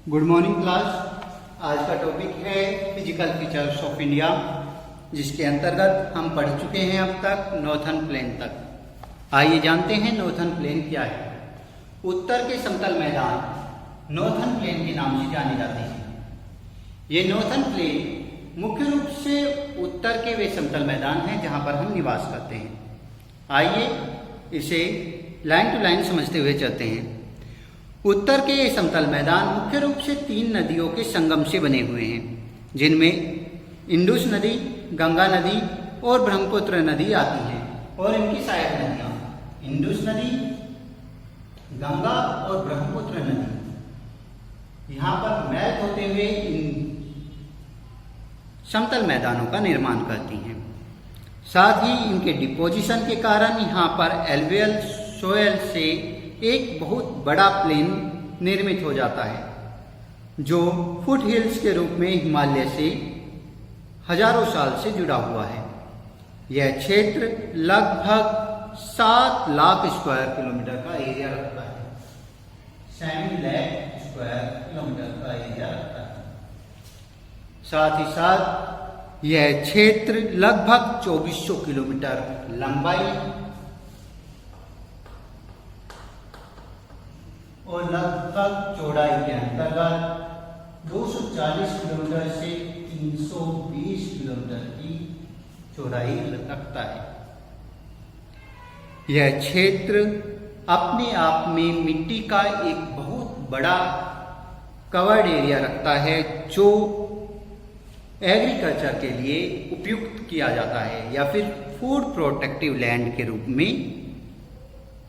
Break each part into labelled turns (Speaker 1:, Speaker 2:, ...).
Speaker 1: Good morning class. आज का topic है फिजिकल फीचर्स ऑफ इंडिया, जिसके अंतर्गत हम पढ़ चुके हैं अब तक नॉर्थर्न प्लेन तक। आइए जानते हैं नॉर्थर्न प्लेन क्या है। उत्तर के समतल मैदान नॉर्थर्न प्लेन के नाम से जाने जाते हैं। ये नॉर्थर्न प्लेन मुख्य रूप से उत्तर के वे समतल मैदान हैं जहां पर हम निवास करते हैं। आइए इसे लाइन टू लाइन समझते हुए चलते हैं। उत्तर के ये समतल मैदान मुख्य रूप से 3 नदियों के संगम से बने हुए हैं, जिनमें इंडस नदी, गंगा नदी और ब्रह्मपुत्र नदी आती हैं, और इनकी सहायक नदियां इंडस नदी, गंगा और ब्रह्मपुत्र नदी यहाँ पर मैच होते हुए इन समतल मैदानों का निर्माण करती हैं। साथ ही इनके डिपोजिशन के कारण यहाँ पर एलुवियल सोयल से एक बहुत बड़ा प्लेन निर्मित हो जाता है, जो फुट हिल्स के रूप में हिमालय से हजारों साल से जुड़ा हुआ है। यह क्षेत्र लगभग 7 लाख स्क्वायर किलोमीटर का एरिया रखता है। 7 लाख स्क्वायर किलोमीटर का एरिया रखता है। साथ ही साथ यह क्षेत्र लगभग 2400 किलोमीटर लंबाई और लगभग चौड़ाई के अंतर्गत 240 किलोमीटर से 320 किलोमीटर की चौड़ाई रखता है। यह क्षेत्र अपने आप में मिट्टी का एक बहुत बड़ा कवर्ड एरिया रखता है, जो एग्रीकल्चर के लिए उपयुक्त किया जाता है या फिर फूड प्रोटेक्टिव लैंड के रूप में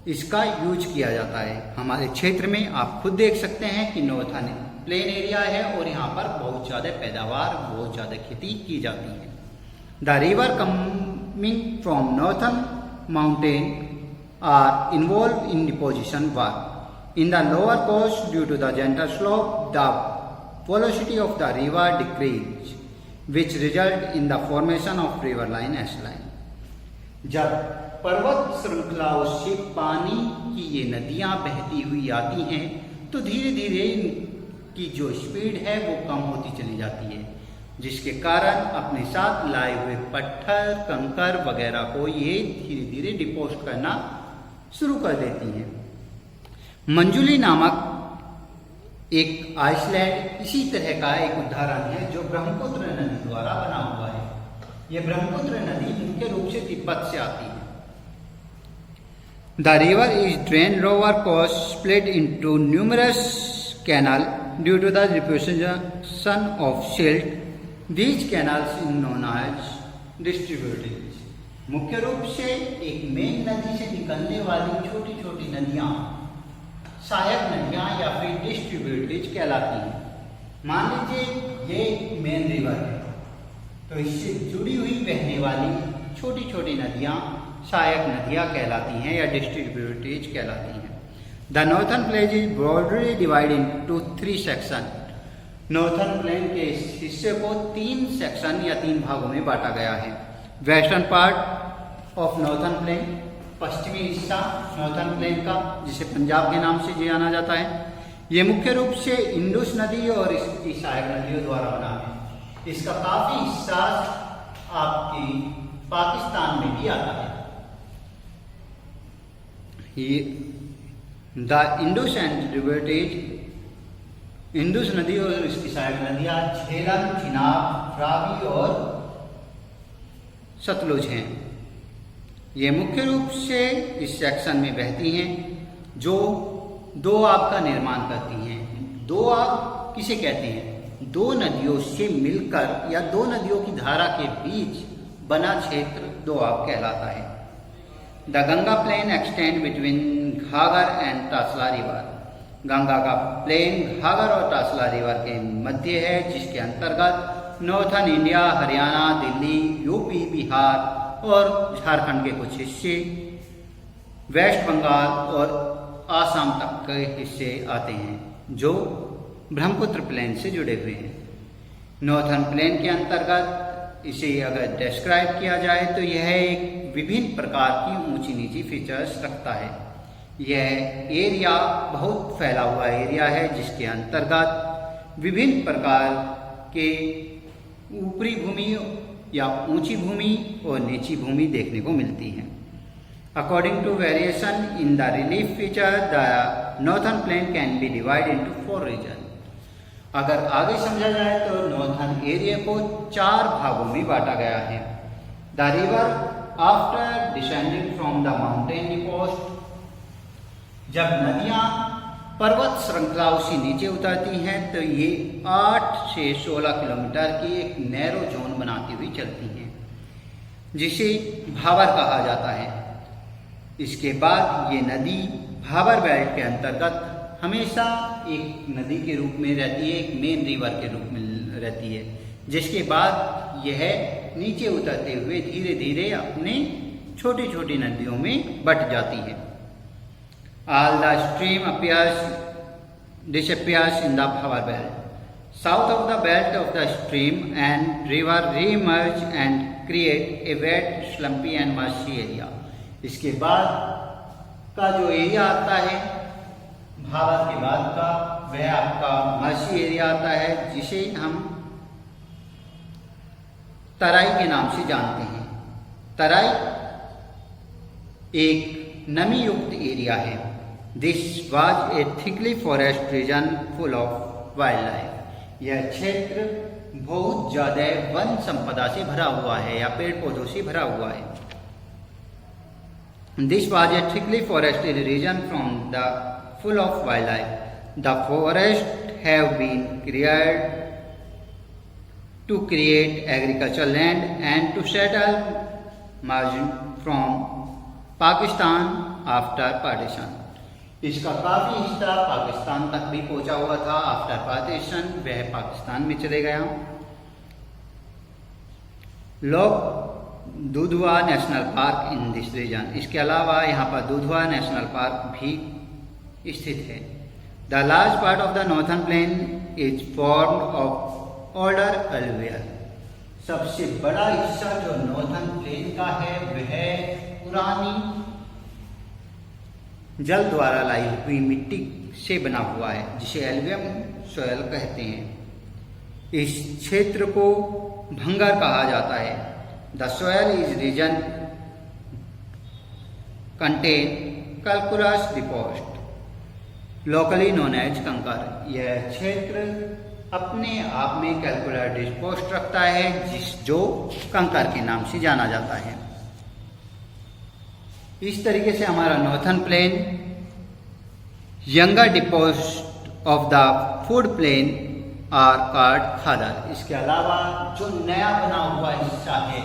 Speaker 1: इसका यूज किया जाता है। हमारे क्षेत्र में आप खुद देख सकते हैं कि नॉर्थर्न प्लेन एरिया है और यहाँ पर बहुत ज़्यादा पैदावार, बहुत ज़्यादा खेती की जाती है। The river coming from northern mountain are involve in deposition work in the lower coast due to the gentle slope the velocity of the river decrease which result in the formation of river line S line। जब पर्वत श्रृंखलाओं से पानी की ये नदियां बहती हुई आती हैं, तो धीरे धीरे इनकी जो स्पीड है वो कम होती चली जाती है, जिसके कारण अपने साथ लाए हुए पत्थर, कंकर वगैरह को ये धीरे धीरे डिपोजिट करना शुरू कर देती हैं। मंजुली नामक एक आइसलैंड इसी तरह का एक उदाहरण है, जो ब्रह्मपुत्र नदी द्वारा बना हुआ है। यह ब्रह्मपुत्र नदी मुख्य रूप से तिब्बत से आती है। The river is drain lower coast split into numerous canal due to the deposition of silt. These canals in known as distributaries. मुख्य रूप से एक मेन नदी से निकलने वाली छोटी छोटी नदियां सहायक नदियां या फिर डिस्ट्रीब्यूटरीज कहलाती हैं। मान लीजिए ये मेन रिवर है, तो इससे जुड़ी हुई बहने वाली छोटी छोटी नदियां सहायक नदियां कहलाती हैं या डिस्ट्रीब्यूटरीज कहलाती हैं। The northern plain is broadly divide into 3 section. Northern plain के इस हिस्से को 3 सेक्शन या 3 भागों में बांटा गया है। Western part of northern plain, पश्चिमी हिस्सा नॉर्थर्न प्लेन का, जिसे पंजाब के नाम से जाना जाता है। ये मुख्य रूप से इंडस नदी और इसकी सहायक नदियों द्वारा बना है। इसका काफी हिस्सा आपकी पाकिस्तान में भी आता है। The Indus and tributaries, Indus नदी और इसकी सहायक नदियां झेलम, चिनाब, रावी और सतलुज हैं। ये मुख्य रूप से इस सेक्शन में बहती हैं, जो 2 आब का निर्माण करती हैं। 2 आब किसे कहते हैं? 2 नदियों से मिलकर या 2 नदियों की धारा के बीच बना क्षेत्र 2 आब कहलाता है। The Ganga plain extend between Ghaghar and Tasla river. Ganga का प्लेन घाघर और तासला रिवर के मध्य है, जिसके अंतर्गत northern India, Haryana, Delhi, UP, Bihar और झारखंड के कुछ हिस्से, वेस्ट बंगाल और आसाम तक के हिस्से आते हैं, जो ब्रह्मपुत्र प्लेन से जुड़े हुए हैं। नॉर्थर्न प्लेन के अंतर्गत इसे अगर डिस्क्राइब किया जाए तो यह एक विभिन्न प्रकार की ऊंची नीची फीचर्स रखता है। यह एरिया बहुत फैला हुआ एरिया है जिसके अंतर्गत विभिन्न प्रकार के ऊपरी भूमि या ऊंची भूमि और नीची भूमि देखने को मिलती है। According to variation in the relief feature the northern plain can be divide into 4 region. अगर आगे समझा जाए तो नॉर्थर्न एरिया को 4 भागों में बांटा गया है। The river after descending from the mountain deposit, जब नदियां पर्वत श्रृंखलाओं से नीचे उतरती हैं तो ये 8 से 16 किलोमीटर की एक नैरो जोन बनाती हुई चलती हैं, जिसे भाबर कहा जाता है। इसके बाद ये नदी भाबर बेल्ट के अंतर्गत हमेशा एक नदी के रूप में रहती है, एक मेन रिवर के रूप में रहती है, जिसके बाद यह नीचे उतरते हुए धीरे धीरे अपने छोटी छोटी नदियों में बट जाती है। All the stream disappears in the Bhavar belt. South of the belt of the stream and river re-emerge and create a wet, slumpy and marshy area. इसके बाद का जो एरिया आता है भावर के बाद का, वह आपका मर्शी एरिया आता है, जिसे हम तराई के नाम से जानते हैं। तराई एक नमी युक्त एरिया है। This was a thickly forest region full of wild life. यह क्षेत्र बहुत ज्यादा वन संपदा से भरा हुआ है या पेड़ पौधों से भरा हुआ है। This was a thickly forested region from the full of wildlife. The forest have been created to create agriculture land and to settle margin from Pakistan after partition. इसका काफी हिस्सा पाकिस्तान तक भी पहुंचा हुआ था। आफ्टर पार्टीशन वह पाकिस्तान में चले गया। लोग Dudhwa national park in this region, इसके अलावा यहाँ पर दुधवा नेशनल पार्क भी स्थित है। The large part of the northern plain is formed of older alluvial. सबसे बड़ा हिस्सा जो नॉर्थर्न प्लेन का है वह पुरानी जल द्वारा लाई हुई मिट्टी से बना हुआ है, जिसे एल्वियम सोयल कहते हैं। इस क्षेत्र को भंगर कहा जाता है। The soil is region contain calculus deposit locally known as kankar. यह क्षेत्र अपने आप में कैलकुलर डिपोस्ट रखता है, जो कंकर के नाम से जाना जाता है। इस तरीके से हमारा northern plain younger deposit of the food plain are called khadar. इसके अलावा जो नया बना हुआ हिस्सा है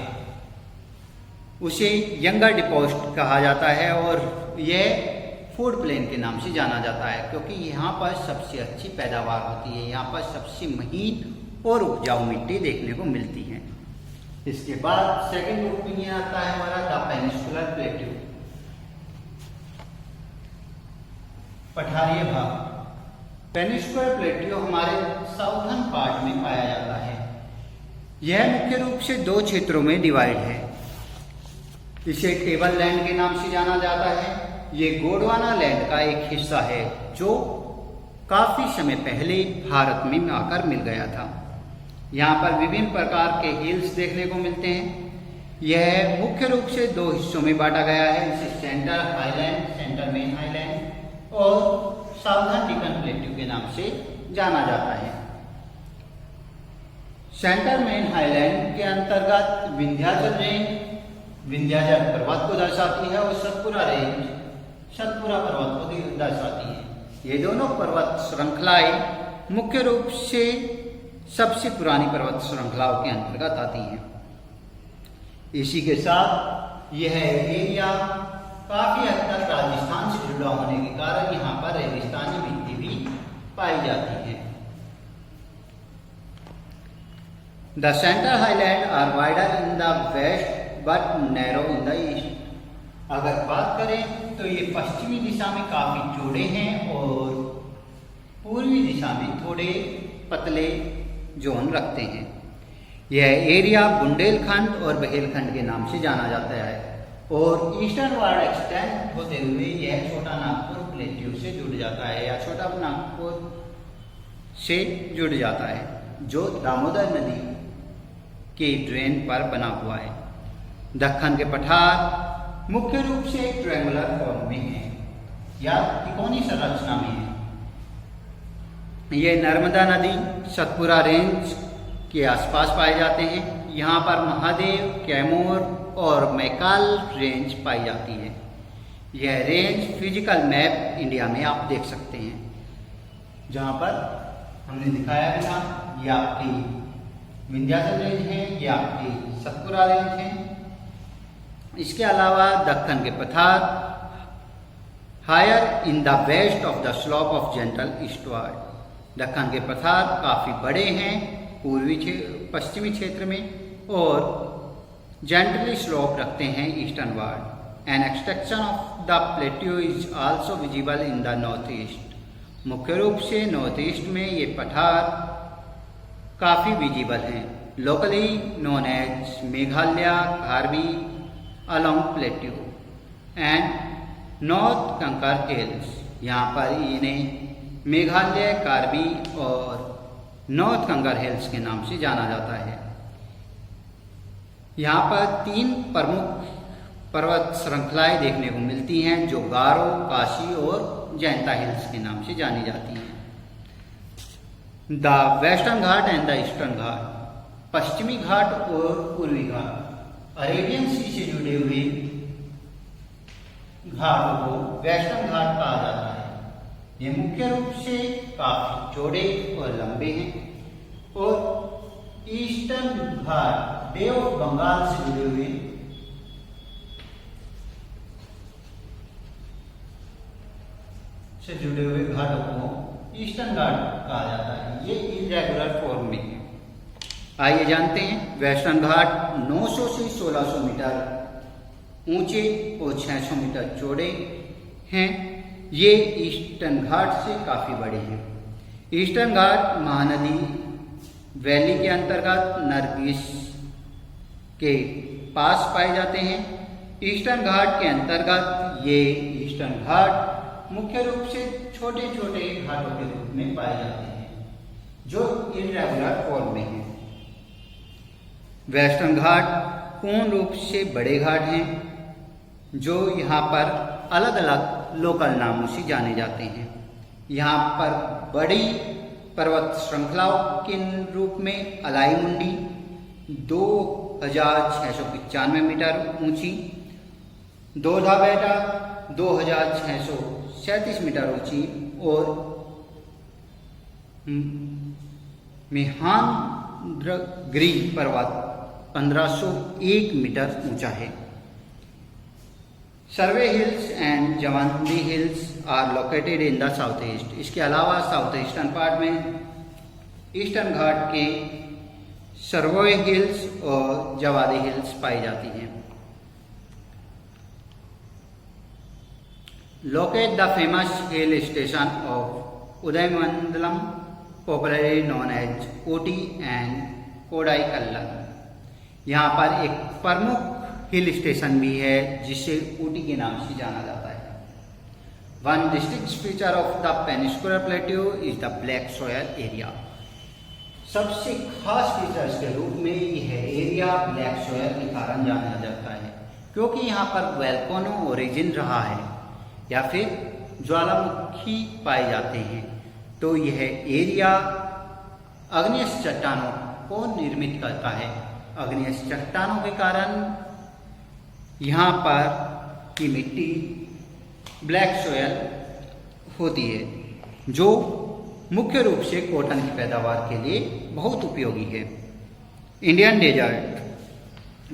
Speaker 1: उसे यंगर डिपोस्ट कहा जाता है और यह फूड प्लेन के नाम से जाना जाता है, क्योंकि यहाँ पर सबसे अच्छी पैदावार होती है, यहाँ पर सबसे महीन और उपजाऊ मिट्टी देखने को मिलती है। इसके बाद सेकंड ग्रुप में आता है हमारा द पेनिनसुलर प्लेट्यू, पठारीय भाग। पेनिनसुलर प्लेट्यू हमारे साउथर्न पार्ट में पाया जाता है। यह मुख्य रूप से 2 क्षेत्रों में डिवाइड है। इसे टेबल लैंड के नाम से जाना जाता है। ये गोंडवाना लैंड का एक हिस्सा है जो काफी समय पहले भारत में आकर मिल गया था। यहाँ पर विभिन्न प्रकार के हिल्स देखने को मिलते हैं। यह मुख्य रूप से 2 हिस्सों में बांटा गया है, इसे centre highland, centre main highland और साउथर्न डिकन प्लेट्यू के नाम से जाना जाता है। सेंटर मेन हाईलैंड के अंतर्गत विंध्याचल रेंज विंध्याचल पर्वत को दर्शाती है और सतपुरा रेंज सतपुरा पर्वत को दर्शाती है। ये दोनों पर्वत श्रृंखलाएं मुख्य रूप से सबसे पुरानी पर्वत श्रृंखलाओं के अंतर्गत आती हैं। इसी के साथ यह एरिया काफी हद तक राजस्थान से जुड़ा होने के कारण यहाँ पर रेगिस्तानी मिट्टी भी पाई जाती है। The centre highland are wider in the west but narrow in the east. अगर बात करें तो ये पश्चिमी दिशा में काफी चौड़े हैं और पूर्वी दिशा में थोड़े पतले जोन रखते हैं। यह एरिया बुंदेलखंड और बहेलखंड के नाम से जाना जाता है और ईस्टर्न वार्ड एक्सटेंड होते हुए यह छोटा नागपुर प्लेट्यू से जुड़ जाता है या छोटा नागपुर से जुड़ जाता है, जो दामोदर नदी के ड्रेन पर बना हुआ है। दक्कन के पठार मुख्य रूप से ट्रायंगुलर फॉर्म में है या त्रिकोणीय संरचना में है। ये नर्मदा नदी, सतपुरा रेंज के आसपास पाए जाते हैं। यहाँ पर महादेव, कैमूर और मैकाल रेंज पाई जाती है। यह रेंज फिजिकल मैप इंडिया में आप देख सकते हैं, जहाँ पर हमने दिखाया भी था। ये आपकी विंध्याचल रेंज है, ये आपकी सतपुरा रेंज है। इसके अलावा दक्कन के पठार higher in the west of the slope of gentle eastward. Deccan के पठार काफ़ी बड़े हैं पश्चिमी क्षेत्र में और जेंटली स्लोप रखते हैं easternward. An extension of the plateau is also visible in the north east. मुख्य रूप से नॉर्थ ईस्ट में ये पठार काफ़ी विजिबल हैं। Locally known as Meghalaya Karbi Anglong plateau and north Cachar hills. यहाँ पर इन्हें मेघालय, कार्बी और नॉर्थ कंकर हिल्स के नाम से जाना जाता है। यहाँ पर 3 प्रमुख पर्वत श्रृंखलाएं देखने को मिलती हैं, जो गारो, काशी और जैंता हिल्स के नाम से जानी जाती हैं। The western Ghat and the eastern Ghat, पश्चिमी घाट और पूर्वी घाट। अरेबियन सी से जुड़े हुए घाट को वेस्टर्न घाट कहा जाता है। ये मुख्य रूप से काफी चौड़े और लंबे हैं और eastern Ghat bay of Bengal से जुड़े हुए घाटों को ईस्टर्न घाट कहा जाता है। ये इरेगुलर फॉर्म में है। आइए जानते हैं। वेस्टर्न घाट 900 से 1600 मीटर ऊंचे और 600 मीटर चौड़े हैं। ये ईस्टर्न घाट से काफ़ी बड़े हैं। ईस्टर्न घाट महानदी वैली के अंतर्गत नरगिस के पास पाए जाते हैं। ईस्टर्न घाट के अंतर्गत ये ईस्टर्न घाट मुख्य रूप से छोटे छोटे घाटों के रूप में पाए जाते हैं, जो इरेगुलर फॉर्म में हैं। वेस्टर्न घाट पूर्ण रूप से बड़े घाट हैं, जो यहाँ पर अलग अलग लोकल नामों से जाने जाते हैं। यहाँ पर बड़ी पर्वत श्रृंखलाओं के रूप में अलाई मुंडी 2695 मीटर ऊंची, दोधा बेटा 2637 मीटर ऊंची और मेहांद्रगिरी पर्वत 1501 मीटर ऊंचा है। Sarve hills and Javadi hills are located in the south east. इसके अलावा साउथ ईस्टर्न पार्ट में ईस्टर्न घाट के सर्वे हिल्स और जवादी हिल्स पाई जाती हैं। Locate the famous hill station of Udhagamandalam, popularly known as Ooty and Kodaikanal. यहाँ पर एक प्रमुख हिल स्टेशन भी है, जिसे ऊटी के नाम से जाना जाता है। One distinct feature of the peninsular plateau is the black soil area. सबसे खास फीचर्स के रूप में यह एरिया ब्लैक सॉयल के कारण जाना जाता है, क्योंकि यहाँ पर वोल्केनो ओरिजिन रहा है या फिर ज्वालामुखी पाए जाते हैं। तो यह एरिया अग्नेय चट्टानों को निर्मित करता है। अग्नेय चट्टानों के कारण यहाँ पर की मिट्टी ब्लैक सॉयल होती है, जो मुख्य रूप से कॉटन की पैदावार के लिए बहुत उपयोगी है। इंडियन डेजर्ट,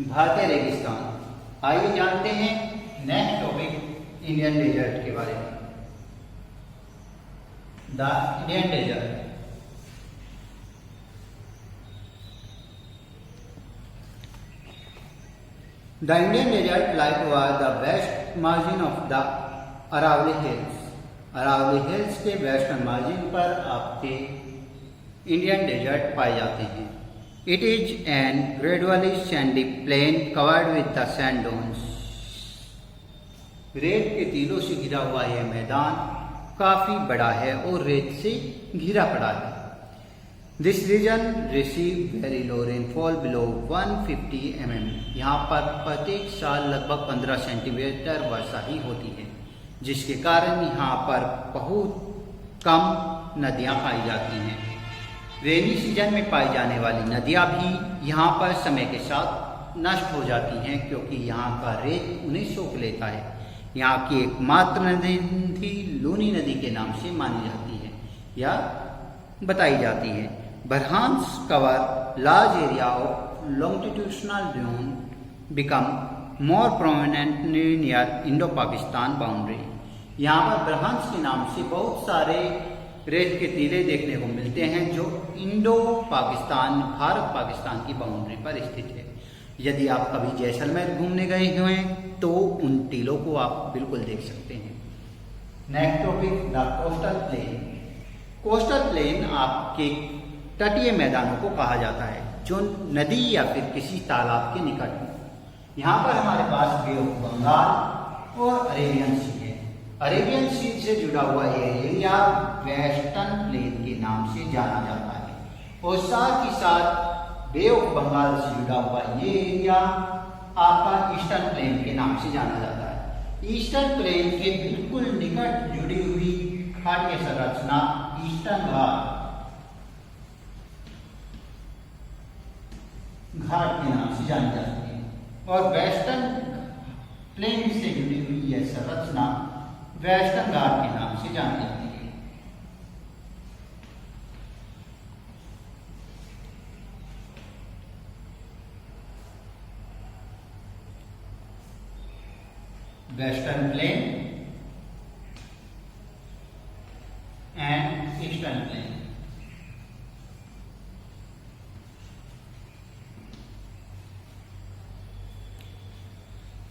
Speaker 1: भारतीय रेगिस्तान। आइए जानते हैं नेक्स्ट टॉपिक इंडियन डेजर्ट के बारे में। The Indian desert. The Indian desert lies over the west margin of the Aravalli Hills. Aravalli hills के वेस्टर्न मार्जिन पर आपके इंडियन डेजर्ट पाए जाते हैं। It is an gradually sandy plain covered with the sand dunes. रेत के टीलों से घिरा हुआ यह मैदान काफी बड़ा है और रेत से घिरा पड़ा है। This region receive very low rainfall below 150 mm। यहाँ पर प्रत्येक साल लगभग 15 सेंटीमीटर वर्षा ही होती है, जिसके कारण यहाँ पर बहुत कम नदियाँ पाई जाती हैं। रेनी सीजन में पाई जाने वाली नदियाँ भी यहाँ पर समय के साथ नष्ट हो जाती हैं, क्योंकि यहाँ का रेत उन्हें सोख लेता है। यहाँ की एकमात्र नदी लूनी नदी के नाम से मानी जाती है या बताई जाती है। Barchans cover large area of longitudinal dune become more prominently near Indo Pakistan boundary. यहाँ पर बरहान्स के नाम से बहुत सारे रेत के टीले देखने को मिलते हैं जो इंडो पाकिस्तान भारत पाकिस्तान की बाउंड्री पर स्थित है। यदि आप कभी जैसलमेर घूमने गए हुए हैं तो उन टीलों को आप बिल्कुल देख सकते हैं। Next topic the coastal plain. Coastal plane आपके तटीय मैदानों को कहा जाता है जो नदी या फिर किसी तालाब के निकट हो। यहाँ पर हमारे पास बे ऑफ बंगाल और अरेबियन सी है। अरेबियन सी से जुड़ा हुआ ये एरिया वेस्टर्न प्लेन के नाम से जाना जाता है और साथ ही साथ बे ऑफ बंगाल से जुड़ा हुआ ये एरिया आपका ईस्टर्न प्लेन के नाम से जाना जाता है। ईस्टर्न प्लेन के बिल्कुल निकट जुड़ी हुई खाड़ीय संरचना ईस्टर्न घाट के नाम से जानी जाती है और वेस्टर्न प्लेन से जुड़ी हुई यह संरचना वेस्टर्न घाट के नाम से जानी जाती है। Western plain and eastern plain.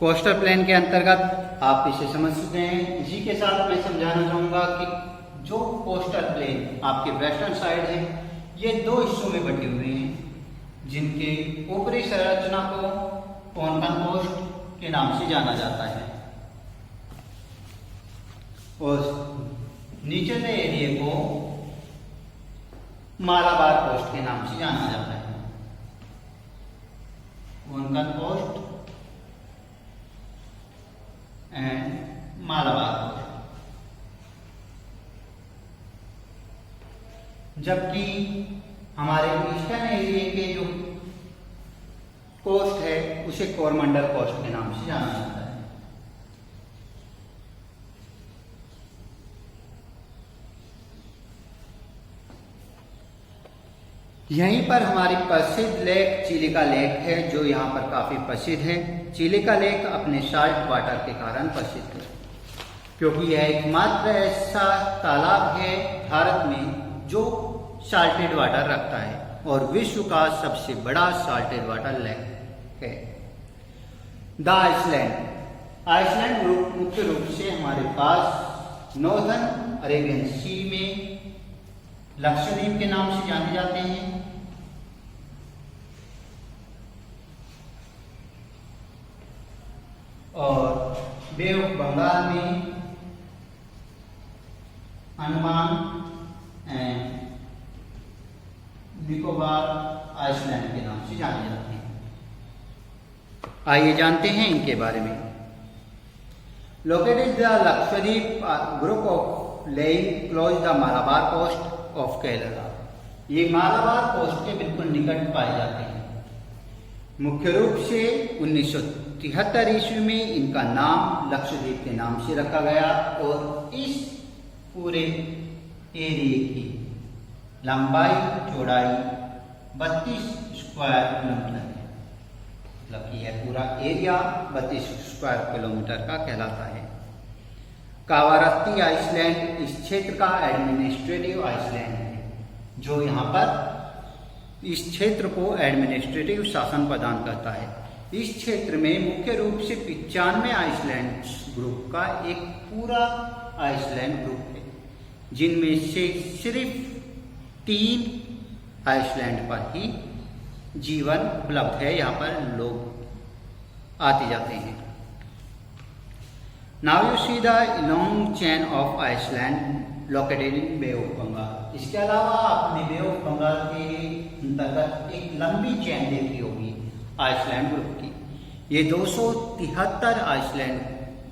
Speaker 1: Coastal plain के अंतर्गत आप इसे समझ सकते हैं। इसी के साथ मैं समझाना चाहूंगा कि जो कोस्टल प्लेन आपके वेस्टर्न साइड है ये दो हिस्सों में बटे हुए हैं, जिनके ऊपरी संरचना को कोंकण कोस्ट के नाम से जाना जाता है और निचले एरिया को मालाबार कोस्ट के नाम से जाना जाता है। Konkan coast and Malabar coast. जबकि हमारे ईस्टर्न एरिया के जो कोस्ट है उसे कोरमंडल कोस्ट के नाम से जाना जाता है। यहीं पर हमारी प्रसिद्ध लेक चिलिका लेक है जो यहाँ पर काफी प्रसिद्ध है। चिलिका लेक अपने साल्ट वाटर के कारण प्रसिद्ध है, क्योंकि यह एकमात्र ऐसा तालाब है भारत में जो साल्टेड वाटर रखता है और विश्व का सबसे बड़ा साल्टेड वाटर लेक है। The island. आइसलैंड ग्रुप मुख्य रूप से हमारे पास नॉर्दर्न अरेबियन सी में लक्षद्वीप के नाम से जाने जाते हैं और बे ऑफ बंगाल में अंडमान एंड निकोबार आइसलैंड के नाम से जाने जाते हैं। आइए जानते हैं इनके बारे में। Located the Lakshadweep group of laying close the Malabar coast of Kerala. ये मालाबार कोस्ट के बिल्कुल निकट पाए जाते हैं। मुख्य रूप से 1973 ईस्वी में इनका नाम लक्षद्वीप के नाम से रखा गया और इस पूरे एरिया की लंबाई चौड़ाई 32 स्क्वायर किलोमीटर है। मतलब कि यह पूरा एरिया 32 स्क्वायर किलोमीटर का कहलाता है। कावारत्ती आइसलैंड इस क्षेत्र का एडमिनिस्ट्रेटिव आइसलैंड है, जो यहाँ पर इस क्षेत्र को एडमिनिस्ट्रेटिव शासन प्रदान करता है। इस क्षेत्र में मुख्य रूप से 95 आइसलैंड ग्रुप का एक पूरा आइसलैंड ग्रुप है, जिनमें से सिर्फ 3 आइसलैंड पर ही जीवन उपलब्ध है। यहाँ पर लोग आते जाते हैं। Now you see the long chain of Iceland located in Bay of Bengal। इसके अलावा आपने बे ऑफ बंगाल के अंतर्गत एक लंबी चेन देखी होगी आइसलैंड ग्रुप की। ये 273 आइसलैंड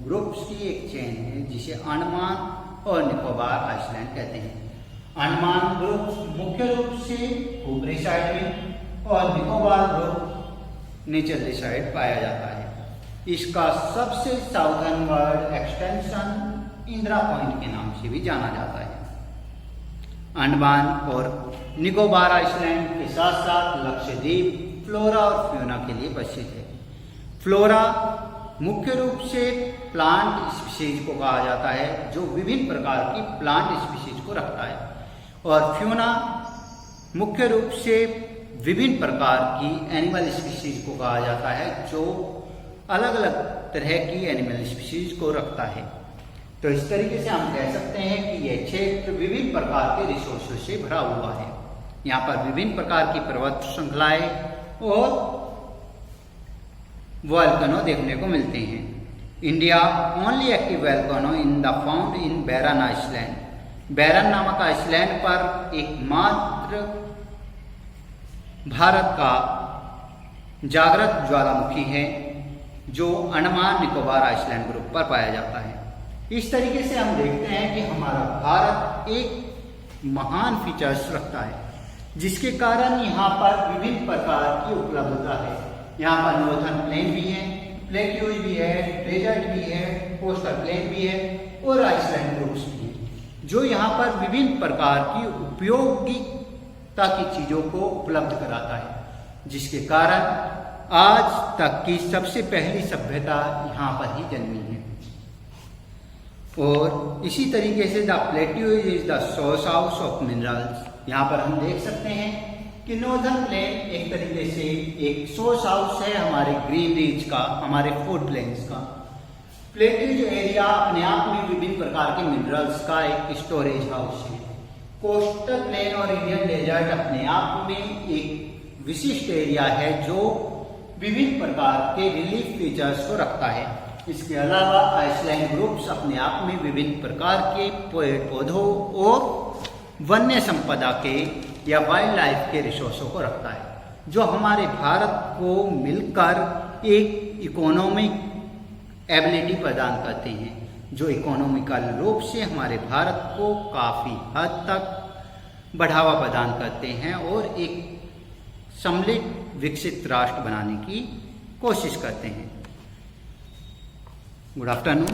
Speaker 1: ग्रुप्स की एक चेन है जिसे अंडमान और निकोबार आइसलैंड कहते हैं। अंडमान ग्रुप मुख्य रूप से ऊपरी साइड में और निकोबार ग्रुप निचले साइड पाया जाता है। इसका सबसे southern word extension Indira point के नाम से भी जाना जाता है। अंडमान और निकोबार आइसलैंड के साथ साथ लक्षद्वीप फ्लोरा और फ्यूना के लिए प्रसिद्ध है। फ्लोरा मुख्य रूप से प्लांट स्पीशीज को कहा जाता है जो विभिन्न प्रकार की प्लांट स्पीशीज को रखता है, और फ्यूना मुख्य रूप से विभिन्न प्रकार की एनिमल स्पीशीज को कहा जाता है जो अलग अलग तरह की एनिमल स्पीशीज को रखता है। तो इस तरीके से हम कह सकते हैं कि यह क्षेत्र विभिन्न प्रकार के रिसोर्सेज से भरा हुआ है। यहाँ पर विभिन्न प्रकार की पर्वत श्रृंखलाएं और वोल्केनो देखने को मिलते हैं। India only active volcano in the found in Barren Island. Barren नामक आइसलैंड पर एकमात्र भारत का जागृत ज्वालामुखी है जो अंडमान निकोबार आइसलैंड ग्रुप पर पाया जाता है। इस तरीके से हम देखते हैं कि हमारा भारत एक महान फीचर्स रखता है जिसके कारण यहाँ पर विभिन्न प्रकार की उपलब्धता है। यहाँ पर नॉर्थर्न प्लेन भी है, प्लेट्यूज भी है, डेजर्ट भी है, कोस्टल प्लेन भी है और आइसलैंड ग्रुप्स भी है जो यहाँ पर विभिन्न प्रकार की उपयोगिता की चीजों को उपलब्ध कराता है, जिसके कारण आज तक की सबसे पहली सभ्यता यहाँ पर ही जन्मी है। और इसी तरीके से the plateau is the source house of minerals. यहाँ पर हम देख सकते हैं कि नॉर्दर्न प्लेन एक तरीके से एक सोर्स हाउस है हमारे ग्रीन रीच का, हमारे फूड प्लेन्स का। प्लेट्यूज एरिया अपने आप में विभिन्न प्रकार के मिनरल्स का एक स्टोरेज हाउस है। कोस्टल प्लेन और इंडियन डेजर्ट अपने आप में एक विशिष्ट एरिया है जो विभिन्न प्रकार के रिलीफ फीचर्स को रखता है। इसके अलावा आइसलैंड ग्रुप्स अपने आप में विभिन्न प्रकार के पेड़ पौधों और वन्य संपदा के या वाइल्ड लाइफ के रिसोर्सों को रखता है जो हमारे भारत को मिलकर एक इकोनॉमिक एबिलिटी प्रदान करते हैं, जो इकोनॉमिकल रूप से हमारे भारत को काफ़ी हद तक बढ़ावा प्रदान करते हैं और एक सम्मिलित विकसित राष्ट्र बनाने की कोशिश करते हैं। Good afternoon.